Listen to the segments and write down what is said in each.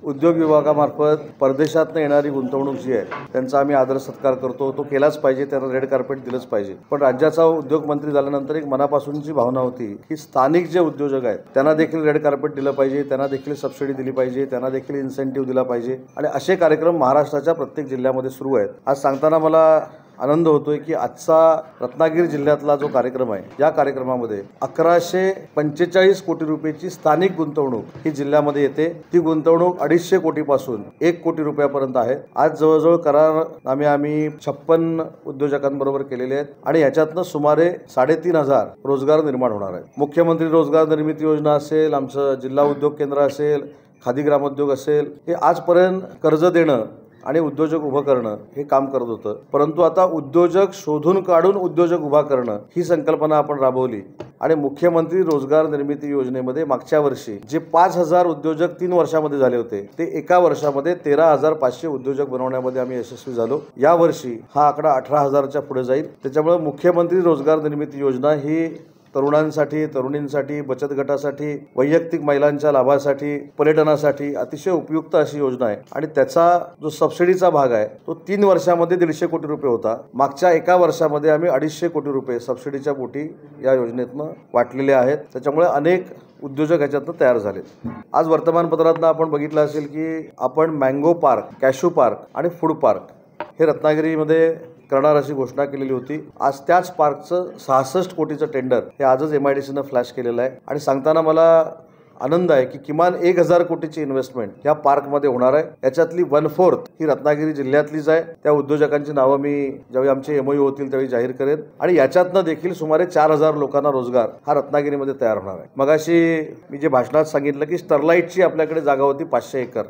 उद्योग विभागामार्फत परदेशातून येणारी गुंतवणूक जी आहे त्यांचा आम्ही आदर सत्कार करतो, तो केलाच पाहिजे, त्यांना रेड कार्पेट दिलंच पाहिजे. पण राज्याचा उद्योग मंत्री झाल्यानंतर एक मनापासूनची भावना होती की स्थानिक जे उद्योजक आहेत त्यांना देखील रेड कार्पेट दिलं पाहिजे, त्यांना देखील सबसिडी दिली पाहिजे, त्यांना देखील इन्सेंटिव्ह दिला पाहिजे. आणि असे कार्यक्रम महाराष्ट्राच्या प्रत्येक जिल्ह्यामध्ये सुरू आहेत. आज सांगताना मला आनंद होतोय की आजचा रत्नागिरी जिल्ह्यातला जो कार्यक्रम आहे या कार्यक्रमामध्ये 1145 कोटी रुपयाची स्थानिक गुंतवणूक ही जिल्ह्यामध्ये येते. ती गुंतवणूक 250 कोटीपासून 1 कोटी रुपयापर्यंत आहे. आज जवळजवळ करारनामे आम्ही 56 उद्योजकांबरोबर केलेले आहेत आणि याच्यातनं सुमारे 3500 रोजगार निर्माण होणार आहेत. मुख्यमंत्री रोजगार निर्मिती योजना असेल, आमचं जिल्हा उद्योग केंद्र असेल, खादी ग्रामोद्योग असेल, हे आजपर्यंत कर्ज देणं आणि उद्योजक उभं करणं हे काम करत होतं. परंतु आता उद्योजक शोधून काढून उद्योजक उभा करणं ही संकल्पना आपण राबवली आणि मुख्यमंत्री रोजगार निर्मिती योजनेमध्ये मागच्या वर्षी जे 5000 उद्योजक 3 वर्षामध्ये झाले होते ते एका वर्षामध्ये 13500 उद्योजक बनवण्यामध्ये आम्ही यशस्वी झालो. या वर्षी हा आकडा 18000च्या पुढे जाईल. त्याच्यामुळे मुख्यमंत्री रोजगार निर्मिती योजना ही तरुणांसाठी, तरुणींसाठी, बचत गटासाठी, वैयक्तिक महिलांच्या लाभासाठी, पर्यटनासाठी अतिशय उपयुक्त अशी योजना आहे. आणि त्याचा जो सबसिडीचा भाग आहे तो 3 वर्षामध्ये 150 कोटी रुपये होता. मागच्या एका वर्षामध्ये आम्ही 250 कोटी रुपये सबसिडीच्या पोटी या योजनेतनं वाटलेले आहेत. त्याच्यामुळे अनेक उद्योजक ह्याच्यातनं तयार झालेत. आज वर्तमानपत्रातनं आपण बघितलं असेल की आपण मँगो पार्क, कॅशू पार्क आणि फूड पार्क हे रत्नागिरीमध्ये करणार अशी घोषणा केलेली होती. आज त्याच पार्कचं 66 कोटीचं टेंडर हे आजच MIDCनं फ्लॅश केलेलं आहे. आणि सांगताना मला आनंद आहे की किमान 1000 कोटीची इन्व्हेस्टमेंट या पार्कमध्ये होणार आहे. याच्यातली 1/4 ही रत्नागिरी जिल्ह्यातलीच आहे. त्या उद्योजकांची नावं मी ज्यावेळी आमचे MOU होतील त्यावेळी जाहीर करेन. आणि याच्यातनं देखील सुमारे 4000 लोकांना रोजगार हा रत्नागिरीमध्ये तयार होणार आहे. मगाशी मी जे भाषणात सांगितलं की स्टरलाइटची आपल्याकडे जागा होती 500 एकर.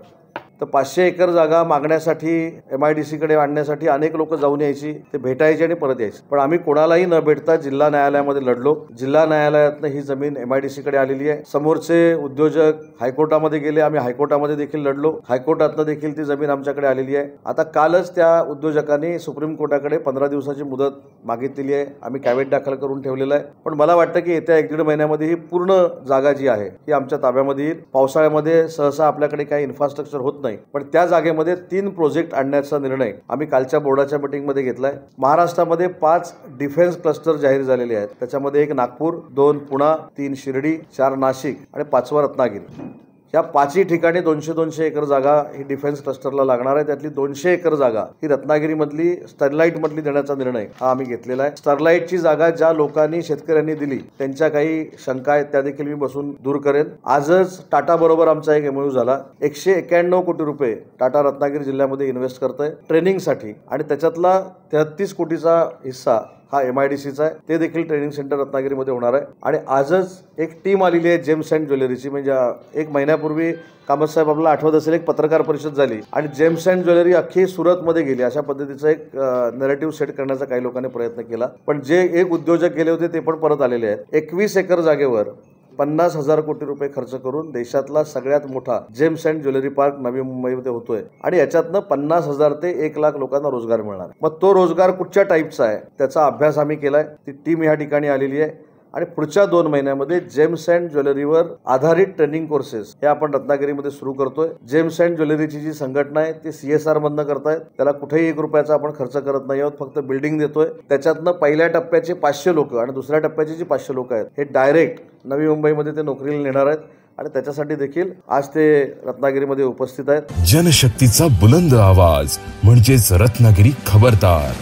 तर 500 एकर जागा मागण्यासाठी MIDCकडे आणण्यासाठी अनेक लोक जाऊन यायची, ते भेटायचे आणि परत यायचे. पण आम्ही कोणालाही न भेटता जिल्हा न्यायालयामध्ये लढलो. जिल्हा न्यायालयातनं ही जमीन MIDCकडे आलेली आहे. समोरचे उद्योजक हायकोर्टामध्ये गेले, आम्ही हायकोर्टामध्ये देखील लढलो. हायकोर्टातनं देखील ती जमीन आमच्याकडे आलेली आहे. आता कालच त्या उद्योजकांनी सुप्रीम कोर्टाकडे 15 दिवसाची मुदत मागितलेली आहे. आम्ही कॅवेट दाखल करून ठेवलेला आहे. पण मला वाटतं की येत्या 1-1.5 महिन्यामध्ये ही पूर्ण जागा जी आहे ही आमच्या ताब्यामध्ये येईल. पावसाळ्यामध्ये सहसा आपल्याकडे काही इन्फ्रास्ट्रक्चर होत नाही, पण त्या जागेमध्ये 3 प्रोजेक्ट आणण्याचा निर्णय आम्ही कालच्या बोर्डाच्या मीटिंगमध्ये घेतलाय. महाराष्ट्रामध्ये 5 डिफेन्स क्लस्टर जाहीर झालेले आहेत. त्याच्यामध्ये 1 नागपूर, 2 पुणे, 3 शिर्डी, 4 नाशिक आणि 5वं रत्नागिरी. या 5ही ठिकाणी 200-200 एकर जागा ही डिफेन्स क्लस्टरला लागणार आहे. त्यातली 200 एकर जागा ही रत्नागिरीमधली स्टरलाइटमधली देण्याचा निर्णय हा आम्ही घेतलेला आहे. स्टरलाइटची जागा ज्या लोकांनी, शेतकऱ्यांनी दिली त्यांच्या काही शंका आहेत त्या देखील मी बसून दूर करेन. आजच टाटा बरोबर आमचा एक MOU झाला. 191 कोटी रुपये टाटा रत्नागिरी जिल्ह्यामध्ये इन्व्हेस्ट करतोय ट्रेनिंगसाठी आणि त्याच्यातला 33 कोटीचा हिस्सा हा MIDCचा आहे. ते देखील ट्रेनिंग सेंटर रत्नागिरीमध्ये होणार आहे. आणि आजच एक टीम आलेली आहे जेम्स अँड ज्वेलरीची. म्हणजे 1 महिन्यापूर्वी कामत साहेब आपल्याला आठवत असेल एक पत्रकार परिषद झाली आणि जेम्स अँड ज्वेलरी अख्खी सुरतमध्ये गेली. अशा पद्धतीचा एक नॅरेटिव्ह सेट करण्याचा काही लोकांनी प्रयत्न केला. पण जे एक उद्योजक गेले होते ते पण परत आलेले आहेत. 21 एकर जागेवर 50,000 कोटी रुपये खर्च करून देशातला सगळ्यात मोठा जेम्स अँड ज्वेलरी पार्क नवी मुंबईमध्ये होतोय. आणि याच्यातनं 50,000 ते 1,00,000 लोकांना रोजगार मिळणार. मग तो रोजगार कुठच्या टाईपचा आहे त्याचा अभ्यास आम्ही केलाय. ती टीम या ठिकाणी आलेली आहे आणि पुढच्या 2 महिन्यामध्ये जेम्स अँड ज्वेलरीवर आधारित ट्रेनिंग कोर्सेस हे आपण रत्नागिरीमध्ये सुरू करतोय. जेम्स अँड ज्वेलरीची जी संघटना आहे ती CSR मधनं करतायत. त्याला कुठेही 1 रुपयाचा आपण खर्च करत नाही आहोत, फक्त बिल्डिंग देतोय. त्याच्यातनं पहिल्या टप्प्याचे 500 लोक आणि दुसऱ्या टप्प्याचे जे 500 लोक आहेत हे डायरेक्ट नवी मुंबईमध्ये ते नोकरीला नेणार आहेत आणि त्याच्यासाठी देखील आज ते रत्नागिरीमध्ये उपस्थित आहेत. जनशक्तीचा बुलंद आवाज म्हणजेच रत्नागिरी खबरदार.